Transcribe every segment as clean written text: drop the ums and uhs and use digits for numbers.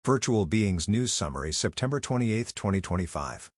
Virtual Beings News Summary September 28, 2025.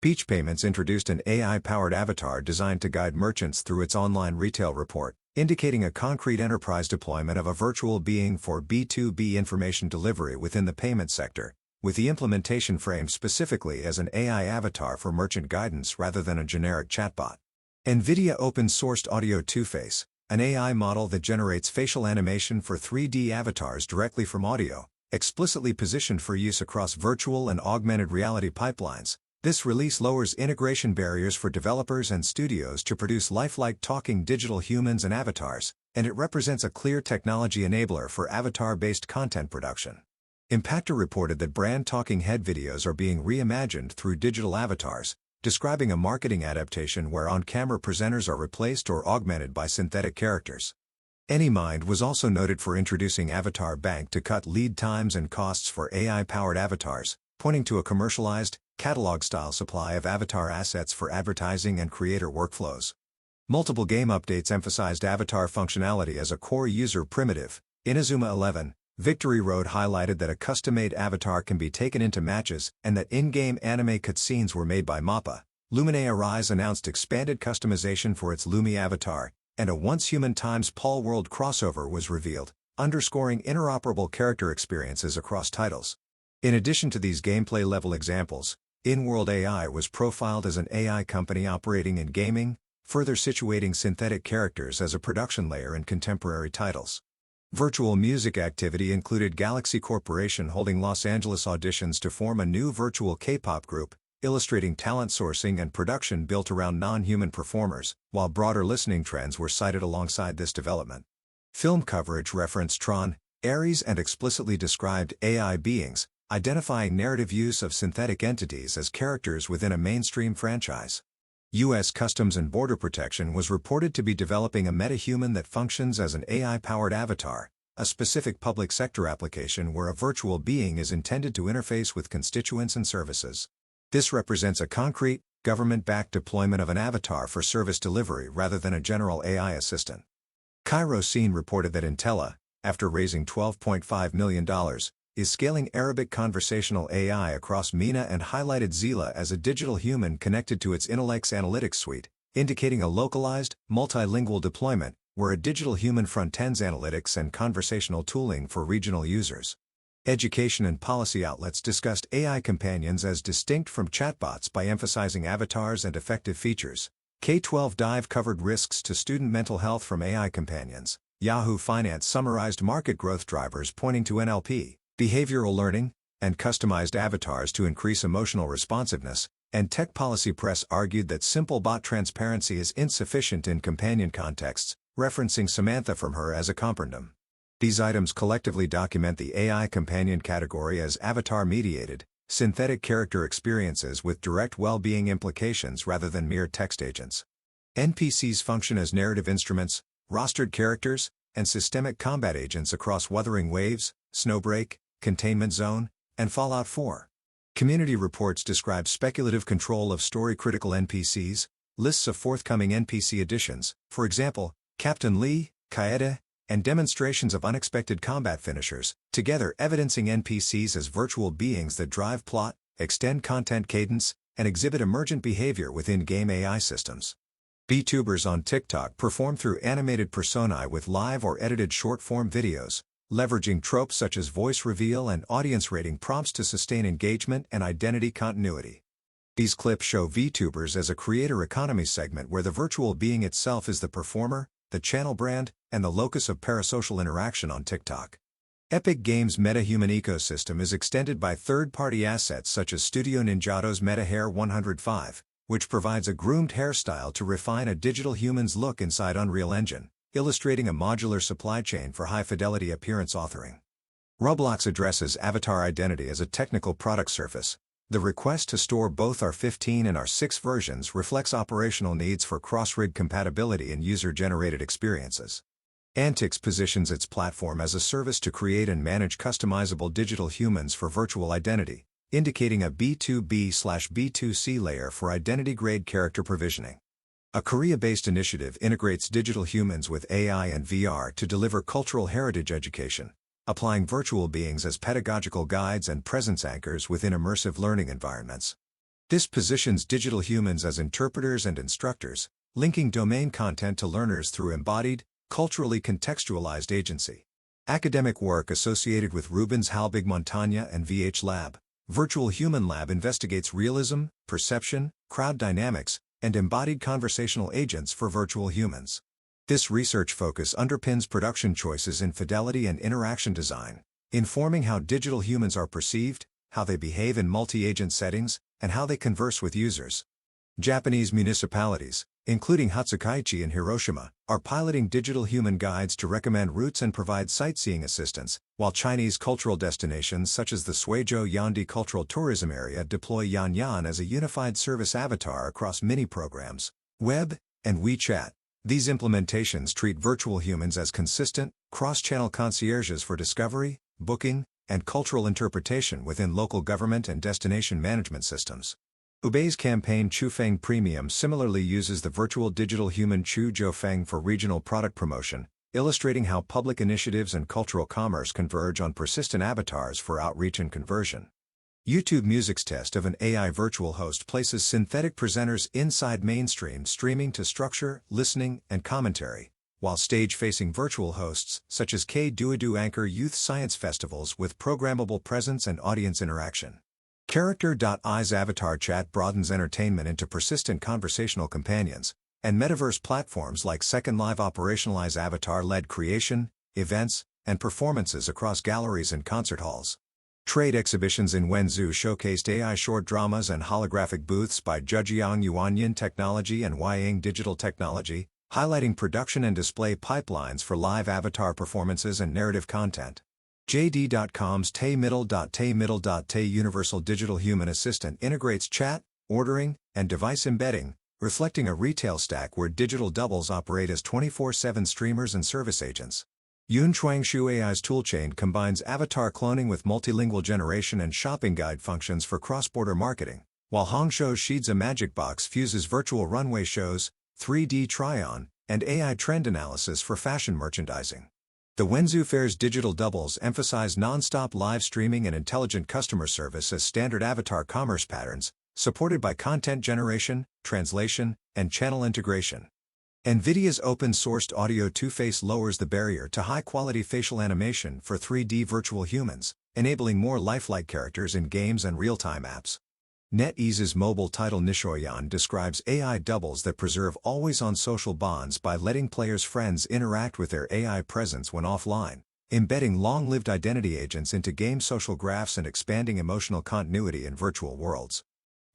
Peach Payments introduced an AI-powered avatar designed to guide merchants through its online retail report, indicating a concrete enterprise deployment of a virtual being for B2B information delivery within the payment sector, with the implementation framed specifically as an AI avatar for merchant guidance rather than a generic chatbot. NVIDIA open-sourced Audio 2Face, an AI model that generates facial animation for 3D avatars directly from audio, explicitly positioned for use across virtual and augmented reality pipelines. This release lowers integration barriers for developers and studios to produce lifelike talking digital humans and avatars, and it represents a clear technology enabler for avatar-based content production. Impactor reported that brand talking head videos are being reimagined through digital avatars, describing a marketing adaptation where on-camera presenters are replaced or augmented by synthetic characters. AnyMind was also noted for introducing Avatar Bank to cut lead times and costs for AI-powered avatars, pointing to a commercialized, catalog-style supply of avatar assets for advertising and creator workflows. Multiple game updates emphasized avatar functionality as a core user primitive. Inazuma 11, Victory Road highlighted that a custom-made avatar can be taken into matches and that in-game anime cutscenes were made by MAPPA. Lumine Arise announced expanded customization for its Lumi avatar, and a Once Human Times Paul World crossover was revealed, underscoring interoperable character experiences across titles. In addition to these gameplay-level examples, In-World AI was profiled as an AI company operating in gaming, further situating synthetic characters as a production layer in contemporary titles. Virtual music activity included Galaxy Corporation holding Los Angeles auditions to form a new virtual K-pop group, illustrating talent sourcing and production built around non-human performers, while broader listening trends were cited alongside this development. Film coverage referenced Tron, Ares and explicitly described AI beings, identifying narrative use of synthetic entities as characters within a mainstream franchise. U.S. Customs and Border Protection was reported to be developing a metahuman that functions as an AI-powered avatar, a specific public sector application where a virtual being is intended to interface with constituents and services. This represents a concrete, government-backed deployment of an avatar for service delivery rather than a general AI assistant. Cairo Scene reported that Intella, after raising $12.5 million, is scaling Arabic conversational AI across MENA and highlighted Zila as a digital human connected to its Intellects analytics suite, indicating a localized, multilingual deployment where a digital human front-ends analytics and conversational tooling for regional users. Education and policy outlets discussed AI companions as distinct from chatbots by emphasizing avatars and effective features. K-12 Dive covered risks to student mental health from AI companions. Yahoo Finance summarized market growth drivers pointing to NLP, behavioral learning, and customized avatars to increase emotional responsiveness, and Tech Policy Press argued that simple bot transparency is insufficient in companion contexts, referencing Samantha from Her as a comparatum. These items collectively document the AI companion category as avatar-mediated, synthetic character experiences with direct well-being implications rather than mere text agents. NPCs function as narrative instruments, rostered characters, and systemic combat agents across Wuthering Waves, Snowbreak, Containment Zone, and Fallout 4. Community reports describe speculative control of story-critical NPCs, lists of forthcoming NPC additions, for example, Captain Lee, Kaede, and demonstrations of unexpected combat finishers, together evidencing NPCs as virtual beings that drive plot, extend content cadence, and exhibit emergent behavior within game AI systems. VTubers on TikTok perform through animated personae with live or edited short-form videos, leveraging tropes such as voice reveal and audience rating prompts to sustain engagement and identity continuity. These clips show VTubers as a creator economy segment where the virtual being itself is the performer, the channel brand, and the locus of parasocial interaction on TikTok. Epic Games' metahuman ecosystem is extended by third-party assets such as Studio Ninjato's MetaHair 105, which provides a groomed hairstyle to refine a digital human's look inside Unreal Engine, illustrating a modular supply chain for high-fidelity appearance authoring. Roblox addresses avatar identity as a technical product surface. The request to store both R15 and R6 versions reflects operational needs for cross-rig compatibility and user-generated experiences. Antix positions its platform as a service to create and manage customizable digital humans for virtual identity, indicating a B2B/B2C layer for identity-grade character provisioning. A Korea-based initiative integrates digital humans with AI and VR to deliver cultural heritage education, applying virtual beings as pedagogical guides and presence anchors within immersive learning environments. This positions digital humans as interpreters and instructors, linking domain content to learners through embodied, culturally contextualized agency. Academic work associated with Rubens Halbig Montagne and VH Lab, Virtual Human Lab investigates realism, perception, crowd dynamics, and embodied conversational agents for virtual humans. This research focus underpins production choices in fidelity and interaction design, informing how digital humans are perceived, how they behave in multi-agent settings, and how they converse with users. Japanese municipalities, including Hatsukaichi in Hiroshima, are piloting digital human guides to recommend routes and provide sightseeing assistance, while Chinese cultural destinations such as the Suizhou Yandi Cultural Tourism Area deploy Yanyan as a unified service avatar across mini-programs, web, and WeChat. These implementations treat virtual humans as consistent, cross-channel concierges for discovery, booking, and cultural interpretation within local government and destination management systems. Ubei's campaign Chufeng Premium similarly uses the virtual digital human Chu Jiufeng for regional product promotion, illustrating how public initiatives and cultural commerce converge on persistent avatars for outreach and conversion. YouTube Music's test of an AI virtual host places synthetic presenters inside mainstream streaming to structure, listening, and commentary, while stage-facing virtual hosts, such as K-Duadu anchor youth science festivals with programmable presence and audience interaction. Character.i's avatar chat broadens entertainment into persistent conversational companions, and metaverse platforms like Second Life operationalize avatar-led creation, events, and performances across galleries and concert halls. Trade exhibitions in Wenzhou showcased AI short dramas and holographic booths by Zhejiang Yuanyin Technology and Huaying Digital Technology, highlighting production and display pipelines for live avatar performances and narrative content. JD.com's Tay Universal Digital Human Assistant integrates chat, ordering, and device embedding, reflecting a retail stack where digital doubles operate as 24/7 streamers and service agents. Yunchuangshu AI's toolchain combines avatar cloning with multilingual generation and shopping guide functions for cross-border marketing, while Hangzhou's Shidza Magic Box fuses virtual runway shows, 3D try-on, and AI trend analysis for fashion merchandising. The Wenzhou Fair's digital doubles emphasize non-stop live streaming and intelligent customer service as standard avatar commerce patterns, supported by content generation, translation, and channel integration. NVIDIA's open-sourced Audio 2Face lowers the barrier to high-quality facial animation for 3D virtual humans, enabling more lifelike characters in games and real-time apps. NetEase's mobile title Nishoyan describes AI doubles that preserve always-on social bonds by letting players' friends interact with their AI presence when offline, embedding long-lived identity agents into game social graphs and expanding emotional continuity in virtual worlds.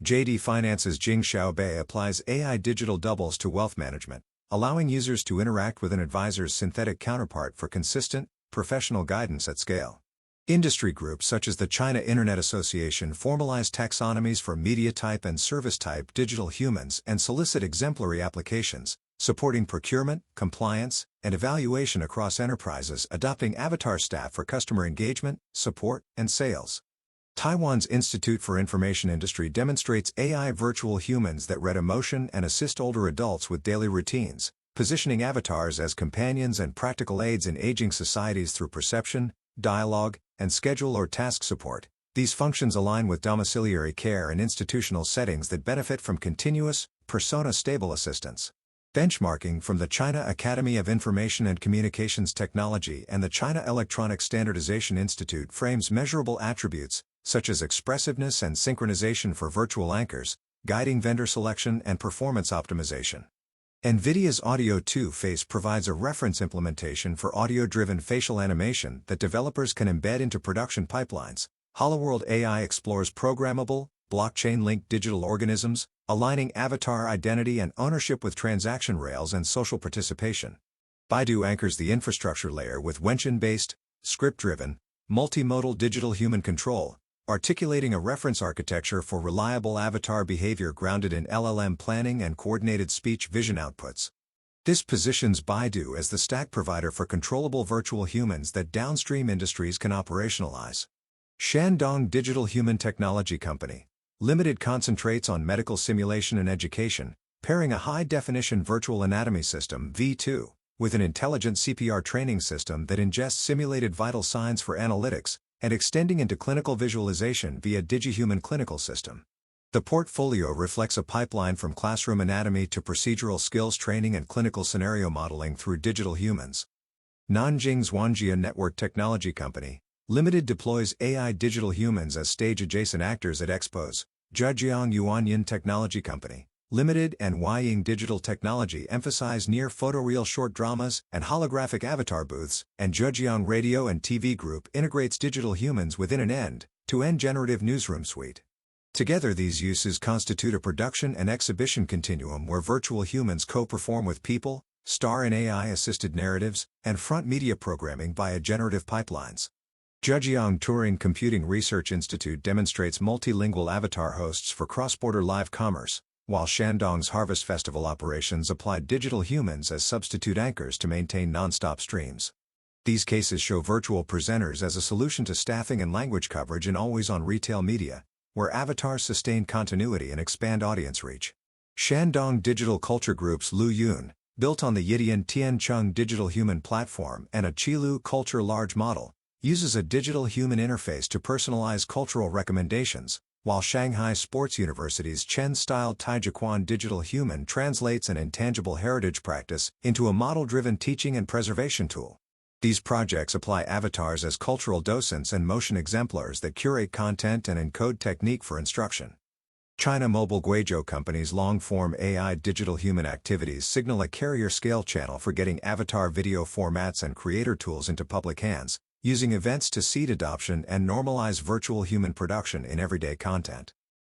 JD Finance's Jing Xiaobei applies AI digital doubles to wealth management, allowing users to interact with an advisor's synthetic counterpart for consistent, professional guidance at scale. Industry groups such as the China Internet Association formalize taxonomies for media type and service type digital humans and solicit exemplary applications, supporting procurement, compliance, and evaluation across enterprises adopting avatar staff for customer engagement, support, and sales. Taiwan's Institute for Information Industry demonstrates AI virtual humans that read emotion and assist older adults with daily routines, positioning avatars as companions and practical aids in aging societies through perception, dialogue, and schedule or task support. These functions align with domiciliary care and institutional settings that benefit from continuous, persona-stable assistance. Benchmarking from the China Academy of Information and Communications Technology and the China Electronic Standardization Institute frames measurable attributes, such as expressiveness and synchronization for virtual anchors, guiding vendor selection and performance optimization. NVIDIA's Audio 2Face provides a reference implementation for audio-driven facial animation that developers can embed into production pipelines. HoloWorld AI explores programmable, blockchain-linked digital organisms, aligning avatar identity and ownership with transaction rails and social participation. Baidu anchors the infrastructure layer with Wentian-based, script-driven, multimodal digital human control, articulating a reference architecture for reliable avatar behavior grounded in LLM planning and coordinated speech vision outputs. This positions Baidu as the stack provider for controllable virtual humans that downstream industries can operationalize. Shandong Digital Human Technology Company Limited concentrates on medical simulation and education, pairing a high-definition virtual anatomy system V2 with an intelligent CPR training system that ingests simulated vital signs for analytics, and extending into clinical visualization via DigiHuman Clinical System. The portfolio reflects a pipeline from classroom anatomy to procedural skills training and clinical scenario modeling through digital humans. Nanjing's Wanjia Network Technology Company, Limited deploys AI digital humans as stage-adjacent actors at expos. Zhejiang Yuanyin Technology Company, Limited and Huaying Digital Technology emphasize near-photoreal short dramas and holographic avatar booths, and Zhejiang Radio and TV Group integrates digital humans within an end-to-end generative newsroom suite. Together these uses constitute a production and exhibition continuum where virtual humans co-perform with people, star in AI-assisted narratives, and front media programming via generative pipelines. Zhejiang Turing Computing Research Institute demonstrates multilingual avatar hosts for cross-border live commerce, while Shandong's Harvest Festival operations applied digital humans as substitute anchors to maintain non-stop streams. These cases show virtual presenters as a solution to staffing and language coverage in always-on retail media, where avatars sustain continuity and expand audience reach. Shandong Digital Culture Group's Lu Yun, built on the Yidian Tiancheng digital human platform and a Qilu culture large model, uses a digital human interface to personalize cultural recommendations, while Shanghai Sports University's Chen-style Taijiquan digital human translates an intangible heritage practice into a model-driven teaching and preservation tool. These projects apply avatars as cultural docents and motion exemplars that curate content and encode technique for instruction. China Mobile Guizhou Company's long-form AI digital human activities signal a carrier-scale channel for getting avatar video formats and creator tools into public hands, using events to seed adoption and normalize virtual human production in everyday content.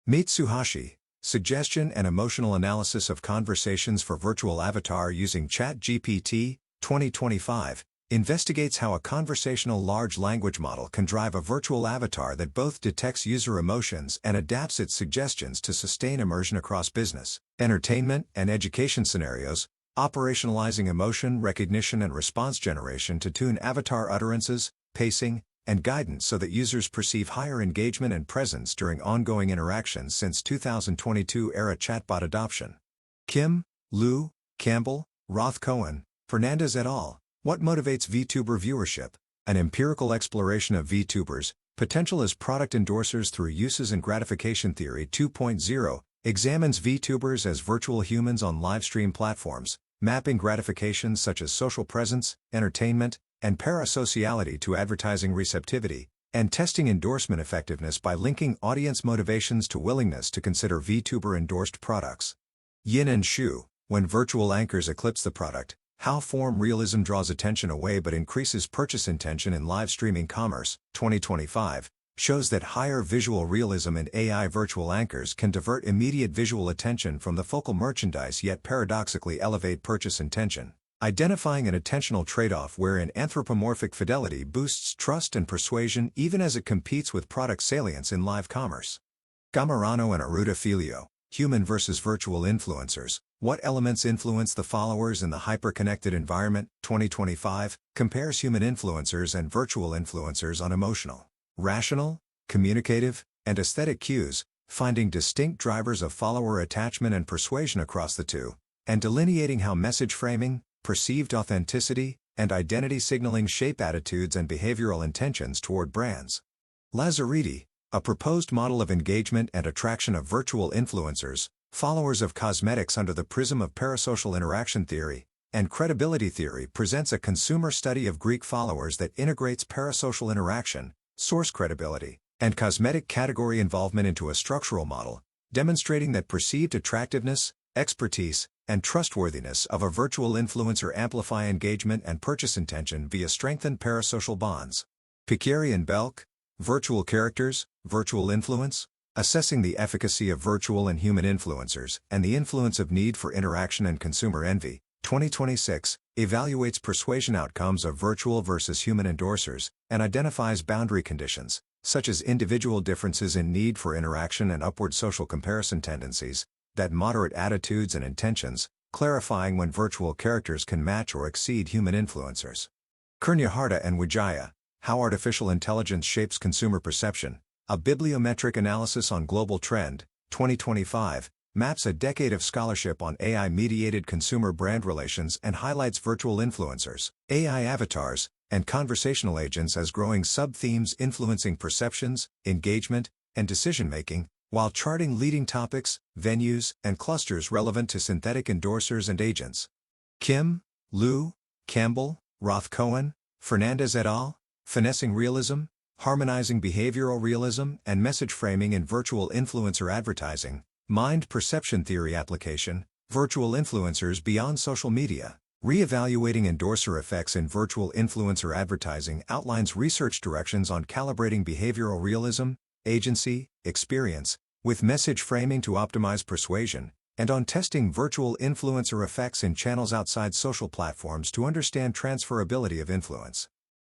Mitsuhashi, Suggestion and Emotional Analysis of Conversations for Virtual Avatar using ChatGPT, 2025, investigates how a conversational large language model can drive a virtual avatar that both detects user emotions and adapts its suggestions to sustain immersion across business, entertainment, and education scenarios, operationalizing emotion recognition and response generation to tune avatar utterances, pacing, and guidance so that users perceive higher engagement and presence during ongoing interactions since 2022-era chatbot adoption. Kim, Liu, Campbell, Roth-Cohen, Fernandez et al. What motivates VTuber viewership? An empirical exploration of VTubers, potential as product endorsers through uses and gratification theory 2.0, examines VTubers as virtual humans on livestream platforms, mapping gratifications such as social presence, entertainment, and parasociality to advertising receptivity, and testing endorsement effectiveness by linking audience motivations to willingness to consider VTuber-endorsed products. Yin and Shu, When Virtual Anchors Eclipse the Product, How Form Realism Draws Attention Away but Increases Purchase Intention in Live Streaming Commerce, 2025, shows that higher visual realism in AI virtual anchors can divert immediate visual attention from the focal merchandise yet paradoxically elevate purchase intention, identifying an attentional trade-off wherein anthropomorphic fidelity boosts trust and persuasion even as it competes with product salience in live commerce. Gamarano and Aruda Filio, Human versus Virtual Influencers, What Elements Influence the Followers in the Hyper-Connected Environment, 2025, compares human influencers and virtual influencers on emotional, rational, communicative, and aesthetic cues, finding distinct drivers of follower attachment and persuasion across the two, and delineating how message framing, perceived authenticity, and identity signaling shape attitudes and behavioral intentions toward brands. Lazzariti, a proposed model of engagement and attraction of virtual influencers, followers of cosmetics under the prism of parasocial interaction theory, and credibility theory presents a consumer study of Greek followers that integrates parasocial interaction, source credibility, and cosmetic category involvement into a structural model, demonstrating that perceived attractiveness, expertise, and trustworthiness of a virtual influencer amplify engagement and purchase intention via strengthened parasocial bonds. Pichieri and Belk, Virtual Characters, Virtual Influence, Assessing the Efficacy of Virtual and Human Influencers and the Influence of Need for Interaction and Consumer Envy, 2026, evaluates persuasion outcomes of virtual versus human endorsers, and identifies boundary conditions, such as individual differences in need for interaction and upward social comparison tendencies, that moderate attitudes and intentions, clarifying when virtual characters can match or exceed human influencers. Kurniaharta and Wijaya, How Artificial Intelligence Shapes Consumer Perception, A Bibliometric Analysis on Global Trend, 2025, maps a decade of scholarship on AI-mediated consumer brand relations and highlights virtual influencers, AI avatars, and conversational agents as growing sub-themes influencing perceptions, engagement, and decision-making, while charting leading topics, venues, and clusters relevant to synthetic endorsers and agents. Kim, Liu, Campbell, Roth-Cohen, Fernandez et al., Finessing Realism, Harmonizing Behavioral Realism and Message Framing in Virtual Influencer Advertising, Mind Perception Theory Application, Virtual Influencers Beyond Social Media. Re-evaluating endorser effects in virtual influencer advertising outlines research directions on calibrating behavioral realism, agency, experience, with message framing to optimize persuasion, and on testing virtual influencer effects in channels outside social platforms to understand transferability of influence.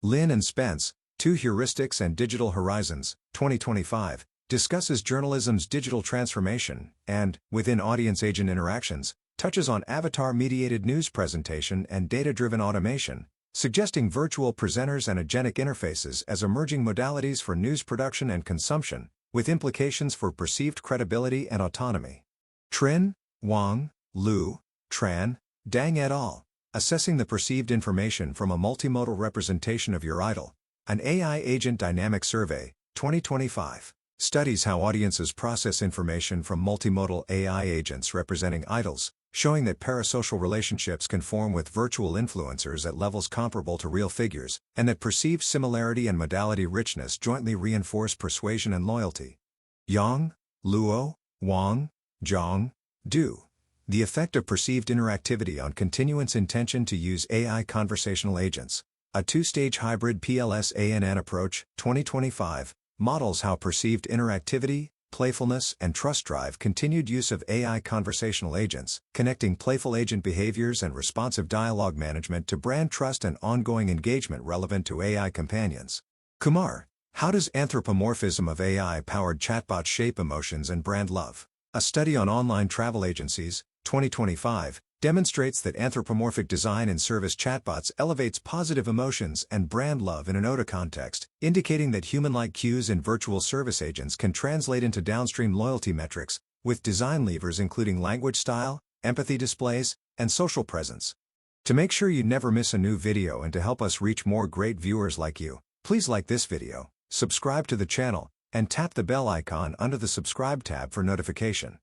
Lin and Spence, Two Heuristics and Digital Horizons, 2025, discusses journalism's digital transformation and, within audience-agent interactions, touches on avatar-mediated news presentation and data-driven automation, suggesting virtual presenters and agentic interfaces as emerging modalities for news production and consumption, with implications for perceived credibility and autonomy. Trin, Wang, Liu, Tran, Dang et al., Assessing the Perceived Information from a Multimodal Representation of Your Idol, an AI Agent Dynamic Survey, 2025, studies how audiences process information from multimodal AI agents representing idols, showing that parasocial relationships can form with virtual influencers at levels comparable to real figures, and that perceived similarity and modality richness jointly reinforce persuasion and loyalty. Yang, Luo, Wang, Zhang, Du. The Effect of Perceived Interactivity on Continuance Intention to Use AI Conversational Agents, a two-stage hybrid PLS-ANN approach, 2025, models how perceived interactivity, playfulness, and trust drive continued use of AI conversational agents, connecting playful agent behaviors and responsive dialogue management to brand trust and ongoing engagement relevant to AI companions. Kumar, how does anthropomorphism of AI-powered chatbots shape emotions and brand love? A study on online travel agencies, 2025, demonstrates that anthropomorphic design in service chatbots elevates positive emotions and brand love in an OTA context, indicating that human-like cues in virtual service agents can translate into downstream loyalty metrics, with design levers including language style, empathy displays, and social presence. To make sure you never miss a new video and to help us reach more great viewers like you, please like this video, subscribe to the channel, and tap the bell icon under the subscribe tab for notification.